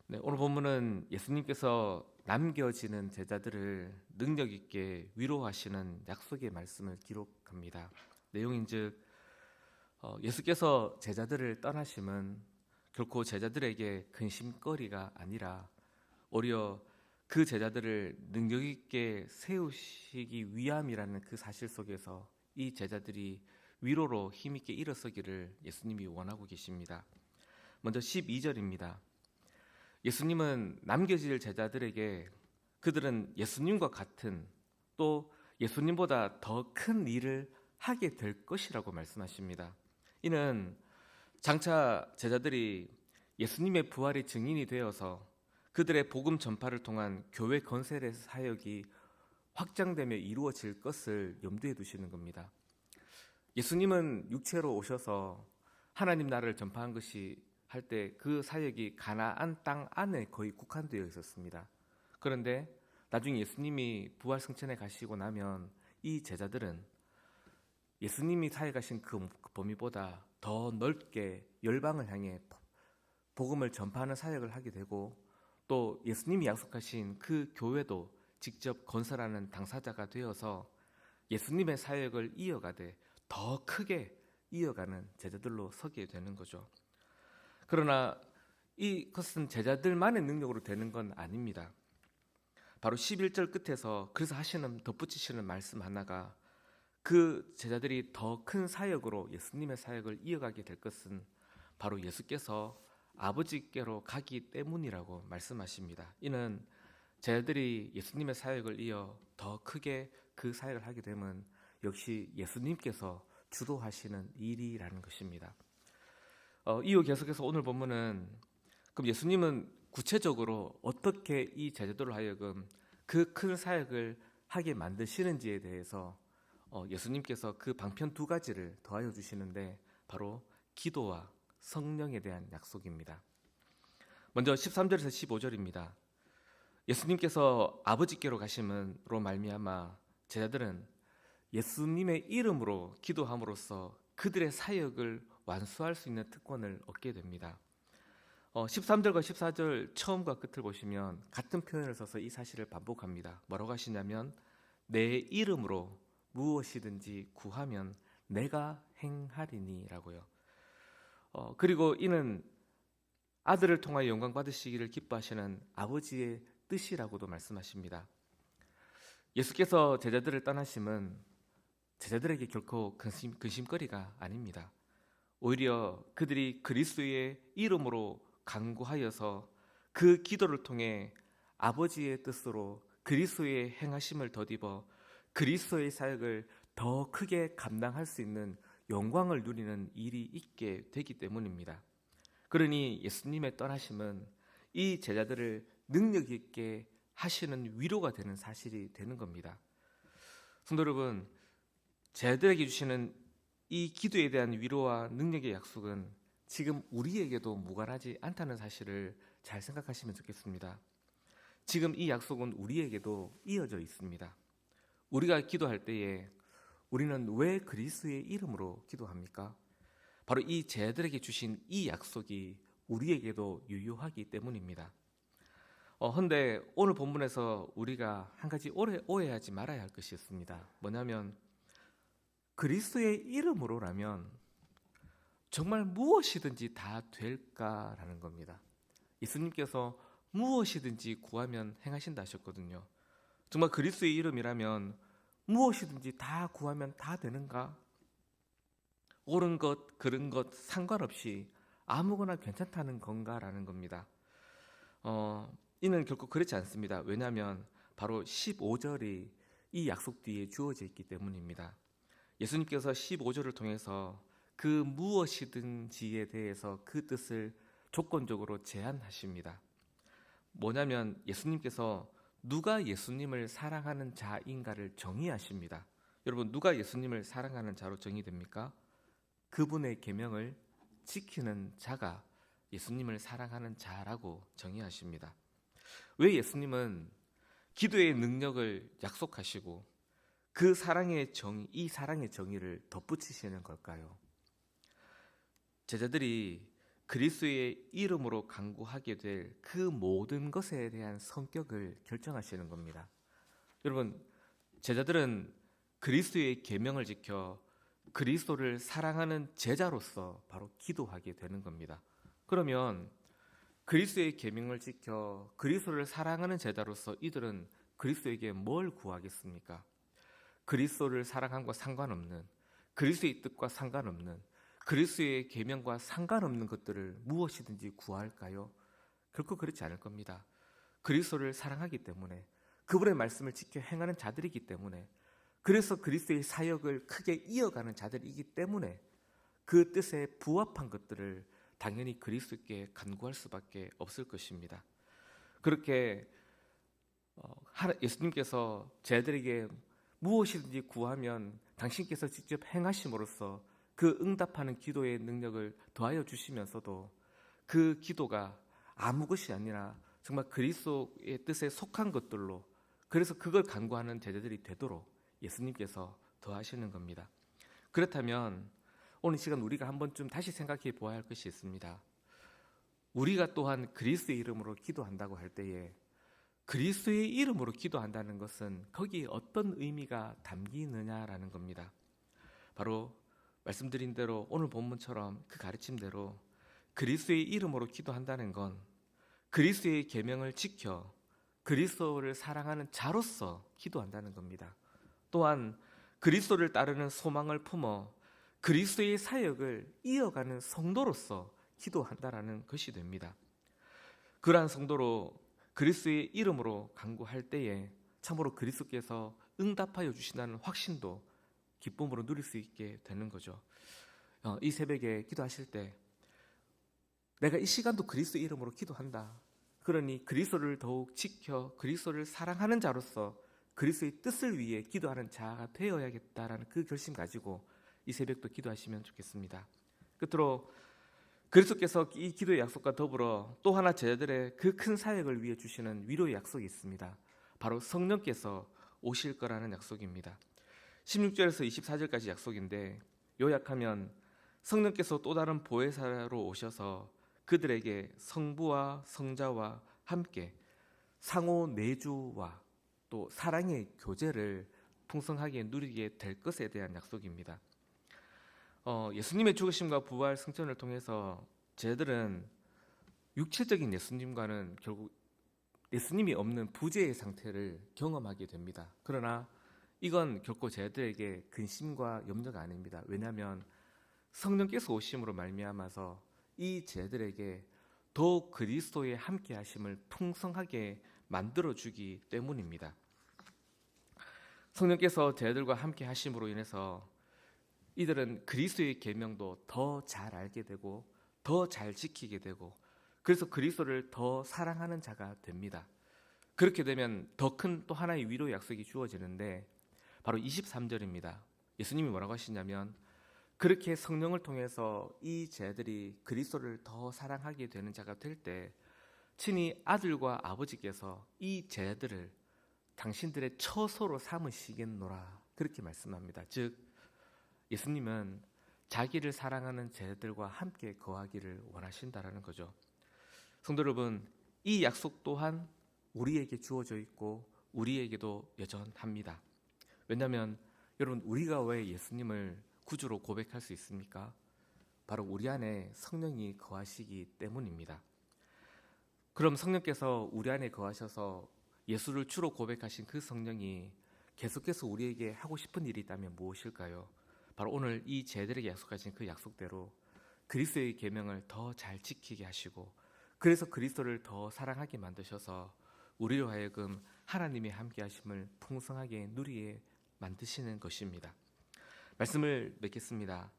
네, 오늘 본문은 예수님께서 남겨지는 제자들을 능력 있게 위로하시는 약속의 말씀을 기록합니다. 내용인즉 예수께서 제자들을 떠나심은 결코 제자들에게 근심거리가 아니라 오히려 그 제자들을 능력 있게 세우시기 위함이라는 그 사실 속에서 이 제자들이 위로로 힘있게 일어서기를 예수님이 원하고 계십니다. 먼저 12절입니다. 예수님은 남겨질 제자들에게 그들은 예수님과 같은 또 예수님보다 더 큰 일을 하게 될 것이라고 말씀하십니다. 이는 장차 제자들이 예수님의 부활의 증인이 되어서 그들의 복음 전파를 통한 교회 건설의 사역이 확장되며 이루어질 것을 염두에 두시는 겁니다. 예수님은 육체로 오셔서 하나님 나라를 전파한 것이 할 때 그 사역이 가나안 땅 안에 거의 국한되어 있었습니다. 그런데 나중에 예수님이 부활 승천에 가시고 나면 이 제자들은 예수님이 사역하신 그 범위보다 더 넓게 열방을 향해 복음을 전파하는 사역을 하게 되고 또 예수님이 약속하신 그 교회도 직접 건설하는 당사자가 되어서 예수님의 사역을 이어가되 더 크게 이어가는 제자들로 서게 되는 거죠. 그러나 이것은 제자들만의 능력으로 되는 건 아닙니다. 바로 11절 끝에서 그래서 덧붙이시는 말씀 하나가 그 제자들이 더 큰 사역으로 예수님의 사역을 이어가게 될 것은 바로 예수께서 아버지께로 가기 때문이라고 말씀하십니다. 이는 제자들이 예수님의 사역을 이어 더 크게 그 사역을 하게 되면 역시 예수님께서 주도하시는 일이라는 것입니다. 이후 계속해서 오늘 본문은 그럼 예수님은 구체적으로 어떻게 이 제자들로 하여금 그 큰 사역을 하게 만드시는지에 대해서 예수님께서 그 방편 두 가지를 더하여 주시는데 바로 기도와 성령에 대한 약속입니다. 먼저 13절에서 15절입니다. 예수님께서 아버지께로 가심으로 말미암아 제자들은 예수님의 이름으로 기도함으로써 그들의 사역을 완수할 수 있는 특권을 얻게 됩니다. 13절과 14절 처음과 끝을 보시면 같은 표현을 써서 이 사실을 반복합니다. 뭐라고 하시냐면 내 이름으로 무엇이든지 구하면 내가 행하리니 라고요. 그리고 이는 아들을 통하여 영광 받으시기를 기뻐하시는 아버지의 뜻이라고도 말씀하십니다. 예수께서 제자들을 떠나심은 제자들에게 결코 근심거리가 아닙니다. 오히려 그들이 그리스도의 이름으로 간구하여서 그 기도를 통해 아버지의 뜻으로 그리스도의 행하심을 덧입어 그리스도의 사역을 더 크게 감당할 수 있는 영광을 누리는 일이 있게 되기 때문입니다. 그러니 예수님의 떠나심은 이 제자들을 능력 있게 하시는 위로가 되는 사실이 되는 겁니다. 성도 여러분, 제자들에게 주시는 이 기도에 대한 위로와 능력의 약속은 지금 우리에게도 무관하지 않다는 사실을 잘 생각하시면 좋겠습니다. 지금 이 약속은 우리에게도 이어져 있습니다. 우리가 기도할 때에 우리는 왜 그리스도의 이름으로 기도합니까? 바로 이 제자들에게 주신 이 약속이 우리에게도 유효하기 때문입니다. 근데 오늘 본문에서 우리가 한 가지 오해하지 말아야 할 것이 있습니다. 뭐냐면 그리스도의 이름으로라면 정말 무엇이든지 다 될까라는 겁니다. 예수님께서 무엇이든지 구하면 행하신다 하셨거든요. 정말 그리스도의 이름이라면 무엇이든지 다 구하면 다 되는가? 옳은 것, 그른 것 상관없이 아무거나 괜찮다는 건가라는 겁니다. 이는 결코 그렇지 않습니다. 왜냐하면 바로 15절이 이 약속 뒤에 주어져 있기 때문입니다. 예수님께서 15절을 통해서 그 무엇이든지에 대해서 그 뜻을 조건적으로 제한하십니다. 뭐냐면 예수님께서 누가 예수님을 사랑하는 자인가를 정의하십니다. 여러분, 누가 예수님을 사랑하는 자로 정의됩니까? 그분의 계명을 지키는 자가 예수님을 사랑하는 자라고 정의하십니다. 왜 예수님은 기도의 능력을 약속하시고 그 이 사랑의 정의를 덧붙이시는 걸까요? 제자들이 그리스도의 이름으로 간구하게 될 그 모든 것에 대한 성격을 결정하시는 겁니다. 여러분, 제자들은 그리스도의 계명을 지켜 그리스도를 사랑하는 제자로서 바로 기도하게 되는 겁니다. 그러면 그리스도의 계명을 지켜 그리스도를 사랑하는 제자로서 이들은 그리스도에게 뭘 구하겠습니까? 그리스도를 사랑함과 상관없는, 그리스도의 뜻과 상관없는, 그리스도의 계명과 상관없는 것들을 무엇이든지 구할까요? 결코 그렇지 않을 겁니다. 그리스도를 사랑하기 때문에, 그분의 말씀을 지켜 행하는 자들이기 때문에, 그래서 그리스도의 사역을 크게 이어가는 자들이기 때문에 그 뜻에 부합한 것들을 당연히 그리스도께 간구할 수밖에 없을 것입니다. 그렇게 예수님께서 제자들에게 무엇이든지 구하면 당신께서 직접 행하심으로써 그 응답하는 기도의 능력을 더하여 주시면서도 그 기도가 아무 것이 아니라 정말 그리스도의 뜻에 속한 것들로, 그래서 그걸 간구하는 제자들이 되도록 예수님께서 더하시는 겁니다. 그렇다면 오늘 시간 우리가 한 번쯤 다시 생각해 보아야 할 것이 있습니다. 우리가 또한 그리스도의 이름으로 기도한다고 할 때에 그리스도의 이름으로 기도한다는 것은 거기에 어떤 의미가 담기느냐라는 겁니다. 바로 말씀드린 대로 오늘 본문처럼 그 가르침대로 그리스도의 이름으로 기도한다는 건 그리스도의 계명을 지켜 그리스도를 사랑하는 자로서 기도한다는 겁니다. 또한 그리스도를 따르는 소망을 품어 그리스도의 사역을 이어가는 성도로서 기도한다라는 것이 됩니다. 그러한 성도로 그리스도의 이름으로 간구할 때에 참으로 그리스도께서 응답하여 주신다는 확신도 기쁨으로 누릴 수 있게 되는 거죠. 이 새벽에 기도하실 때 내가 이 시간도 그리스도 이름으로 기도한다. 그러니 그리스도를 더욱 지켜 그리스도를 사랑하는 자로서 그리스도의 뜻을 위해 기도하는 자가 되어야겠다라는 그 결심 가지고 이 새벽도 기도하시면 좋겠습니다. 끝으로 그리스도께서 이 기도의 약속과 더불어 또 하나 제자들의 그 큰 사역을 위해 주시는 위로의 약속이 있습니다. 바로 성령께서 오실 거라는 약속입니다. 16절에서 24절까지 약속인데 요약하면 성령께서 또 다른 보혜사로 오셔서 그들에게 성부와 성자와 함께 상호 내주와 또 사랑의 교제를 풍성하게 누리게 될 것에 대한 약속입니다. 예수님의 죽으심과 부활 승천을 통해서 제자들은 육체적인 예수님과는 결국 예수님이 없는 부재의 상태를 경험하게 됩니다. 그러나 이건 결코 제자들에게 근심과 염려가 아닙니다. 왜냐하면 성령께서 오심으로 말미암아서 이 제자들에게 더욱 그리스도의 함께하심을 풍성하게 만들어주기 때문입니다. 성령께서 제자들과 함께하심으로 인해서 이들은 그리스도의 계명도 더 잘 알게 되고 더 잘 지키게 되고 그래서 그리스도를 더 사랑하는 자가 됩니다. 그렇게 되면 더 큰 또 하나의 위로의 약속이 주어지는데 바로 23절입니다. 예수님이 뭐라고 하시냐면 그렇게 성령을 통해서 이 제자들이 그리스도를 더 사랑하게 되는 자가 될 때 친히 아들과 아버지께서 이 제자들을 당신들의 처소로 삼으시겠노라 그렇게 말씀합니다. 즉 예수님은 자기를 사랑하는 제자들과 함께 거하기를 원하신다라는 거죠. 성도 여러분, 이 약속 또한 우리에게 주어져 있고 우리에게도 여전합니다. 왜냐하면 여러분 우리가 왜 예수님을 구주로 고백할 수 있습니까? 바로 우리 안에 성령이 거하시기 때문입니다. 그럼 성령께서 우리 안에 거하셔서 예수를 주로 고백하신 그 성령이 계속해서 우리에게 하고 싶은 일이 있다면 무엇일까요? 바로 오늘 이 제자들에게 약속하신 그 약속대로 그리스도의 계명을 더 잘 지키게 하시고 그래서 그리스도를 더 사랑하게 만드셔서 우리로 하여금 하나님의 함께하심을 풍성하게 누리게 만드시는 것입니다. 말씀을 맺겠습니다.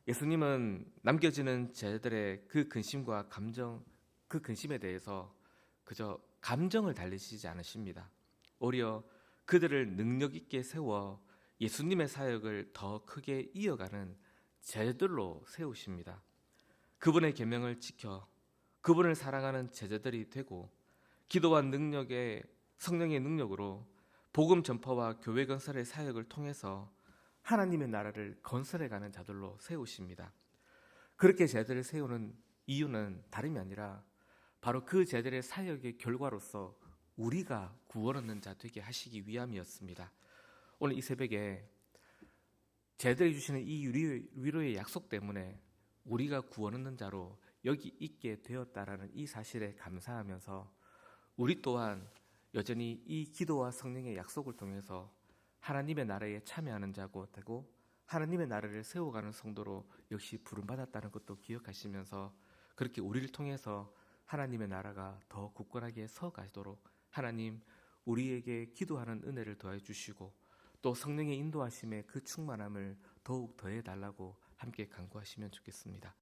예수님은 남겨지는 제자들의 그 근심과 감정, 그 근심에 대해서 그저 감정을 달래시지 않으십니다. 오히려 그들을 능력 있게 세워 예수님의 사역을 더 크게 이어가는 제자들로 세우십니다. 그분의 계명을 지켜 그분을 사랑하는 제자들이 되고 기도와 능력의 성령의 능력으로 복음 전파와 교회 건설의 사역을 통해서 하나님의 나라를 건설해가는 자들로 세우십니다. 그렇게 제자들을 세우는 이유는 다름이 아니라 바로 그 제들의 사역의 결과로서 우리가 구원 얻는 자 되게 하시기 위함이었습니다. 오늘 이 새벽에 제들이 주시는 이 위로의 약속 때문에 우리가 구원 얻는 자로 여기 있게 되었다라는 이 사실에 감사하면서 우리 또한 여전히 이 기도와 성령의 약속을 통해서 하나님의 나라에 참여하는 자고 되고 하나님의 나라를 세워가는 성도로 역시 부름받았다는 것도 기억하시면서 그렇게 우리를 통해서 하나님의 나라가 더 굳건하게 서가도록 하나님 우리에게 기도하는 은혜를 더해 주시고 또 성령의 인도하심에 그 충만함을 더욱 더해 달라고 함께 간구하시면 좋겠습니다.